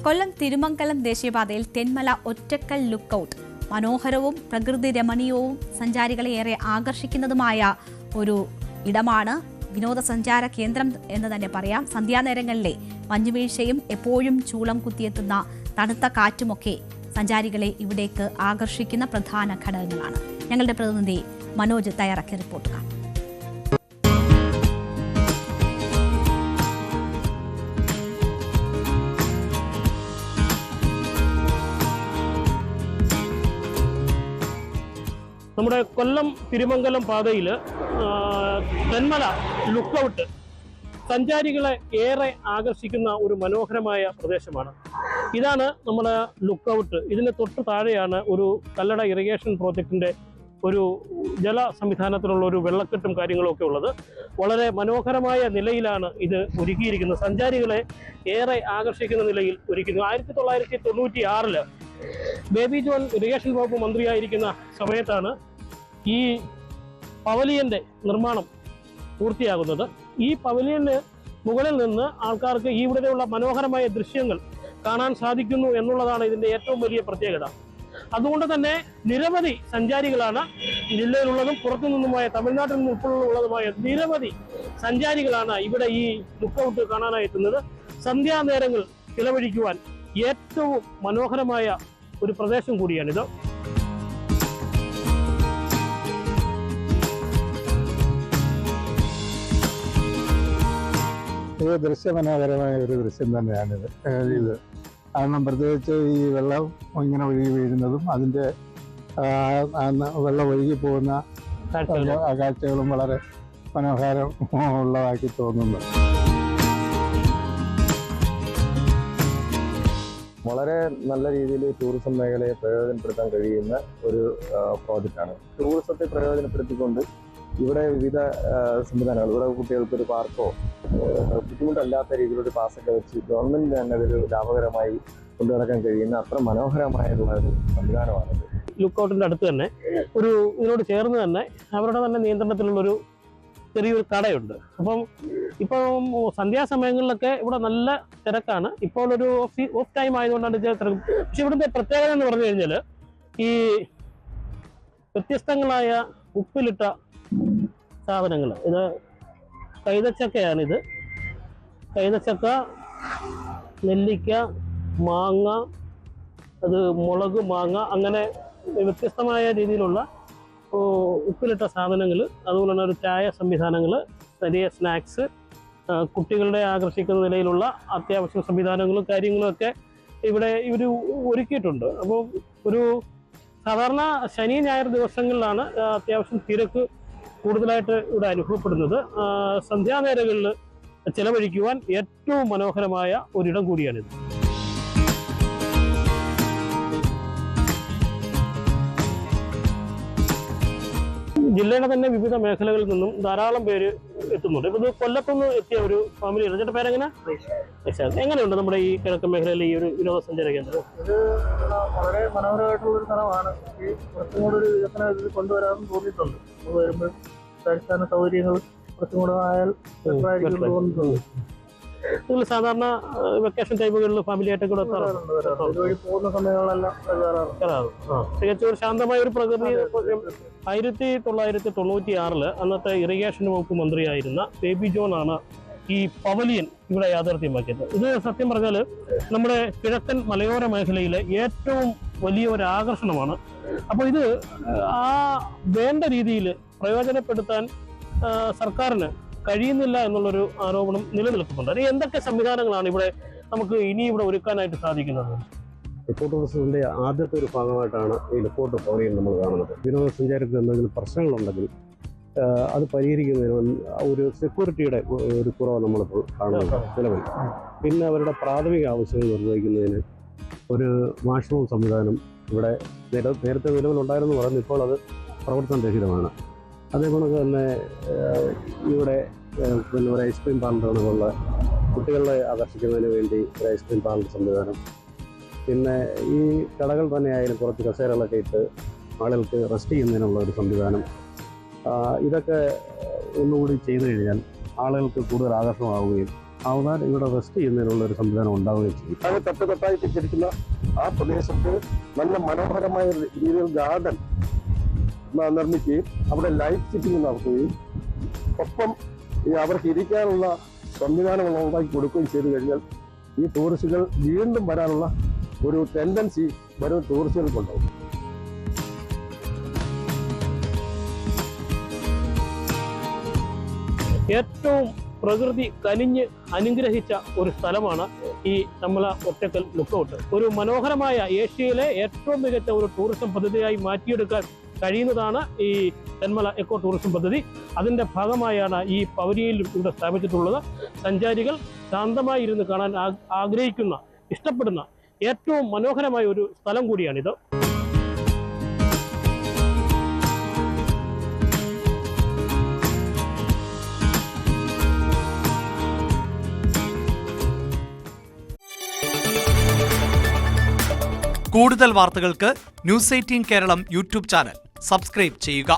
കൊല്ലം തിരുമംഗലം ദേശീയപാതയിൽ തെന്മല ഒറ്റക്കൽ ലുക്കൌട്ട് മനോഹരവും പ്രകൃതി രമണീയവും സഞ്ചാരികളെ ഏറെ ആകർഷിക്കുന്നതുമായ ഒരു ഇടമാണ്. വിനോദസഞ്ചാര കേന്ദ്രം എന്ന് തന്നെ പറയാം. സന്ധ്യാനേരങ്ങളിലെ മഞ്ഞുവീഴ്ചയും എപ്പോഴും ചൂളം കുത്തിയെത്തുന്ന തണുത്ത കാറ്റുമൊക്കെ സഞ്ചാരികളെ ഇവിടേക്ക് ആകർഷിക്കുന്ന പ്രധാന ഘടകങ്ങളാണ്. ഞങ്ങളുടെ പ്രതിനിധി മനോജ് തയ്യാറാക്കിയ റിപ്പോർട്ട് കാണാം. നമ്മുടെ കൊല്ലം തിരുമംഗലം പാതയിൽ തെന്മല ലുക്കൌട്ട് സഞ്ചാരികളെ ഏറെ ആകർഷിക്കുന്ന ഒരു മനോഹരമായ പ്രദേശമാണ്. ഇതാണ് നമ്മുടെ ലുക്കൌട്ട്. ഇതിന് തൊട്ട് താഴെയാണ് ഒരു കല്ലട ഇറിഗേഷൻ പ്രോജക്റ്റിൻ്റെ ഒരു ജല സംവിധാനത്തിലുള്ള ഒരു വെള്ളക്കെട്ടും കാര്യങ്ങളും ഒക്കെ ഉള്ളത്. വളരെ മനോഹരമായ നിലയിലാണ് ഇത് ഒരുക്കിയിരിക്കുന്നത്. സഞ്ചാരികളെ ഏറെ ആകർഷിക്കുന്ന നിലയിൽ ഒരുക്കുന്നു. 1996 ബേബി ജോൺ ഇറിഗേഷൻ വകുപ്പ് മന്ത്രിയായിരിക്കുന്ന സമയത്താണ് ഈ പവലിയൻ്റെ നിർമ്മാണം പൂർത്തിയാകുന്നത്. ഈ പവലിയന് മുകളിൽ നിന്ന് ആൾക്കാർക്ക് ഇവിടെയുള്ള മനോഹരമായ ദൃശ്യങ്ങൾ കാണാൻ സാധിക്കുന്നു എന്നുള്ളതാണ് ഇതിൻ്റെ ഏറ്റവും വലിയ പ്രത്യേകത. അതുകൊണ്ട് തന്നെ നിരവധി സഞ്ചാരികളാണ് ജില്ലയിലുള്ളതും പുറത്തു നിന്നുമായ തമിഴ്നാട്ടിൽ നിന്ന് ഉൾപ്പെടെയുള്ളതുമായ നിരവധി സഞ്ചാരികളാണ് ഇവിടെ ഈ ലുക്കൌട്ട് കാണാനായി എത്തുന്നത്. സന്ധ്യാനേരങ്ങൾ ചിലവഴിക്കുവാൻ ഏറ്റവും മനോഹരമായ ഒരു പ്രദേശം കൂടിയാണിത്. ഇത് ദൃശ്യമനോഹരമായ ഒരു ദൃശ്യം തന്നെയാണിത്. ഇത് കാരണം പ്രത്യേകിച്ച് ഈ വെള്ളം ഇങ്ങനെ ഒഴുകി വീഴുന്നതും അതിൻ്റെ വെള്ളം ഒഴുകി പോകുന്ന കാഴ്ചകളും വളരെ മനോഹരം ഉള്ളതാക്കി തോന്നുന്നു. വളരെ നല്ല രീതിയിൽ ടൂറിസം മേഖലയെ പ്രയോജനപ്പെടുത്താൻ കഴിയുന്ന ഒരു പ്രോജക്റ്റാണ്. ടൂറിസത്തെ പ്രയോജനപ്പെടുത്തിക്കൊണ്ട് ഇവിടെ വിവിധ സംവിധാനങ്ങൾ, ഇവിടെ കുട്ടികൾക്കൊരു പാർക്കോ ബുദ്ധിമുട്ടല്ലാത്ത രീതിയിലൊരു പാസൊക്കെ വെച്ച് ഗവൺമെൻറ് തന്നെ അതൊരു ലാഭകരമായി കൊണ്ടുനടക്കാൻ കഴിയുന്ന അത്ര മനോഹരമായിട്ടുള്ള ഒരു സംവിധാനമാണിത്. ലുക്കൌട്ടിൻ്റെ അടുത്ത് തന്നെ ഇതിനോട് ചേർന്ന് തന്നെ അവരുടെ തന്നെ നിയന്ത്രണത്തിലുള്ളൊരു ചെറിയൊരു കടയുണ്ട്. ഇപ്പം സന്ധ്യാസമയങ്ങളിലൊക്കെ ഇവിടെ നല്ല തിരക്കാണ്. ഇപ്പോൾ ഒരു ഓഫ് ടൈം ആയതുകൊണ്ടാണ് ഇത് തിരക്ക്. പക്ഷെ ഇവിടുത്തെ പ്രത്യേകത എന്ന് പറഞ്ഞു കഴിഞ്ഞാൽ ഈ വ്യത്യസ്തങ്ങളായ ഉപ്പിലിട്ട സാധനങ്ങൾ, ഇത് കൈതച്ചക്കയാണിത്. കൈതച്ചക്ക, നെല്ലിക്ക, മാങ്ങ, അത് മുളക്, മാങ്ങ, അങ്ങനെ വ്യത്യസ്തമായ രീതിയിലുള്ള ഉപ്പിലിട്ട സാധനങ്ങൾ, അതുപോലെ തന്നെ ഒരു ചായ സംവിധാനങ്ങൾ, ചെറിയ സ്നാക്സ്, കുട്ടികളുടെ ആകർഷിക്കുന്ന നിലയിലുള്ള അത്യാവശ്യ സംവിധാനങ്ങളും കാര്യങ്ങളുമൊക്കെ ഇവിടെ ഇവർ ഒരുക്കിയിട്ടുണ്ട്. അപ്പോൾ ഒരു സാധാരണ ശനി ഞായർ ദിവസങ്ങളിലാണ് അത്യാവശ്യം തിരക്ക് കൂടുതലായിട്ട് ഇവിടെ അനുഭവപ്പെടുന്നത്. സന്ധ്യാനേരങ്ങളിൽ ചിലവഴിക്കുവാൻ ഏറ്റവും മനോഹരമായ ഒരിടം കൂടിയാണിത്. ജില്ലയുടെ തന്നെ വിവിധ മേഖലകളിൽ നിന്നും ധാരാളം പേര് എത്തുന്നുണ്ട്. ഇപ്പോൾ ഇത് കൊല്ലത്തുനിന്ന് എത്തിയ ഒരു ഫാമിലിയാണ്. ചേട്ടൻ്റെ പേരെങ്ങനെ? എങ്ങനെയുണ്ട് നമ്മുടെ ഈ കിഴക്കൻ മേഖലയിലെ ഈ ഒരു വിനോദസഞ്ചാര കേന്ദ്രം? ഇത് വളരെ മനോഹരമായിട്ടുള്ളൊരു സ്ഥലമാണ്. ഈ കുറച്ചും കൂടെ ഒരു വികസനം കൊണ്ടുവരാമെന്ന് തോന്നിയിട്ടുണ്ട്. വരുമ്പോൾ അടിസ്ഥാന സൗകര്യങ്ങൾ കുറച്ചും കൂടെ ആയാൽ തോന്നിയിട്ടുണ്ട്. നിങ്ങൾ സാധാരണ വെക്കേഷൻ ടൈമുകളിൽ ഫാമിലിയായിട്ടൊക്കെ കൂടെ ഇതുവഴി പോകുന്ന സമയങ്ങളെല്ലാം തികച്ചും ഒരു ശാന്തമായ ഒരു പ്രകൃതി. 1996 അന്നത്തെ ഇറിഗേഷൻ വകുപ്പ് മന്ത്രിയായിരുന്ന ബേബി ജോൺ ആണ് ഈ പവലിയൻ ഇവിടെ യാഥാർത്ഥ്യമാക്കിയത്. ഇത് സത്യം പറഞ്ഞാൽ നമ്മുടെ കിഴക്കൻ മലയോര മേഖലയിലെ ഏറ്റവും വലിയ ഒരു ആകർഷണമാണ്. അപ്പോൾ ഇത് വേണ്ട രീതിയിൽ പ്രയോജനപ്പെടുത്താൻ സർക്കാരിന് കഴിയുന്നില്ല എന്നുള്ളൊരു ആരോപണം നിലനിൽക്കുന്നുണ്ട്. അത് എന്തൊക്കെ സംവിധാനങ്ങളാണ് ഇവിടെ നമുക്ക് ഇനി ഇവിടെ ഒരുക്കാനായിട്ട് സാധിക്കുന്നത്? ഇക്കോ ടൂറിസത്തിൻ്റെ ആദ്യത്തെ ഒരു ഭാഗമായിട്ടാണ് ഈ ലുക്കൌട്ട് പവലിയൻ നമ്മൾ കാണുന്നത്. വിനോദസഞ്ചാരത്തിൽ എന്തെങ്കിലും പ്രശ്നങ്ങളുണ്ടെങ്കിൽ അത് പരിഹരിക്കുന്നതിന് ഒരു സെക്യൂരിറ്റിയുടെ ഒരു കുറവ് നമ്മളിപ്പോൾ കാണുന്നുണ്ട് നിലവിൽ. പിന്നെ അവരുടെ പ്രാഥമിക ആവശ്യങ്ങൾ നിർവഹിക്കുന്നതിന് ഒരു വാഷ്റൂം സംവിധാനം ഇവിടെ നേരത്തെ നിലവിലുണ്ടായിരുന്നു പറയുന്നത്, ഇപ്പോൾ അത് പ്രവർത്തനരഹിതമാണ്. അതേപോലെ തന്നെ ഇവിടെ പിന്നെ ഒരു ഐസ്ക്രീം പാർലറുകളുള്ള കുട്ടികളെ ആകർഷിക്കുന്നതിന് വേണ്ടി ഒരു ഐസ്ക്രീം പാർലർ സംവിധാനം, പിന്നെ ഈ കടകൾ തന്നെയായാലും കുറച്ച് കസേരകളൊക്കെ ഇട്ട് ആളുകൾക്ക് റെസ്റ്റ് ചെയ്യുന്നതിനുള്ള ഒരു സംവിധാനം, ഇതൊക്കെ ഒന്നുകൂടി ചെയ്തു കഴിഞ്ഞാൽ ആളുകൾക്ക് കൂടുതൽ ആകർഷണമാവുകയും ആവുന്നാൽ ഇവിടെ റെസ്റ്റ് ചെയ്യുന്നതിനുള്ള ഒരു സംവിധാനം ഉണ്ടാവുകയും ചെയ്യും. അത് തൊട്ടായിട്ട് ചരിക്കുന്ന ആ പ്രദേശത്ത് നല്ല മനോഹരമായ രീതിയിൽ ഗാർഡൻ നിർമ്മിക്കുകയും അവിടെ ലൈറ്റ് സിറ്റിംഗ് നടത്തുകയും ഒപ്പം അവർക്ക് ഇരിക്കാനുള്ള സംവിധാനങ്ങൾ ഉണ്ടാക്കി കൊടുക്കുകയും ചെയ്തു കഴിഞ്ഞാൽ ഈ ടൂറിസ്റ്റുകൾ വീണ്ടും വരാനുള്ള ഒരു ടെൻഡൻസി വരും ടൂറിസ്റ്റുകൾക്കുണ്ടാവും. ഏറ്റവും പ്രകൃതി കനിഞ്ഞ് അനുഗ്രഹിച്ച ഒരു സ്ഥലമാണ് ഈ തെന്മല ഒറ്റക്കൽ ലുക്കൗട്ട്. ഒരു മനോഹരമായ ഏഷ്യയിലെ ഏറ്റവും മികച്ച ഒരു ടൂറിസം പദ്ധതിയായി മാറ്റിയെടുക്കാൻ കഴിയുന്നതാണ് ഈ തെന്മല എക്കോ ടൂറിസം പദ്ധതി. അതിൻ്റെ ഭാഗമായാണ് ഈ പവലിയനിലും ഇവിടെ സ്ഥാപിച്ചിട്ടുള്ളത്. സഞ്ചാരികൾ ശാന്തമായി ഇരുന്ന് കാണാൻ ആഗ്രഹിക്കുന്ന, ഇഷ്ടപ്പെടുന്ന ഏറ്റവും മനോഹരമായ ഒരു സ്ഥലം കൂടിയാണിത്. കൂടുതൽ വാർത്തകൾക്ക് News 18 Keralam YouTube channel subscribe ചെയ്യുക.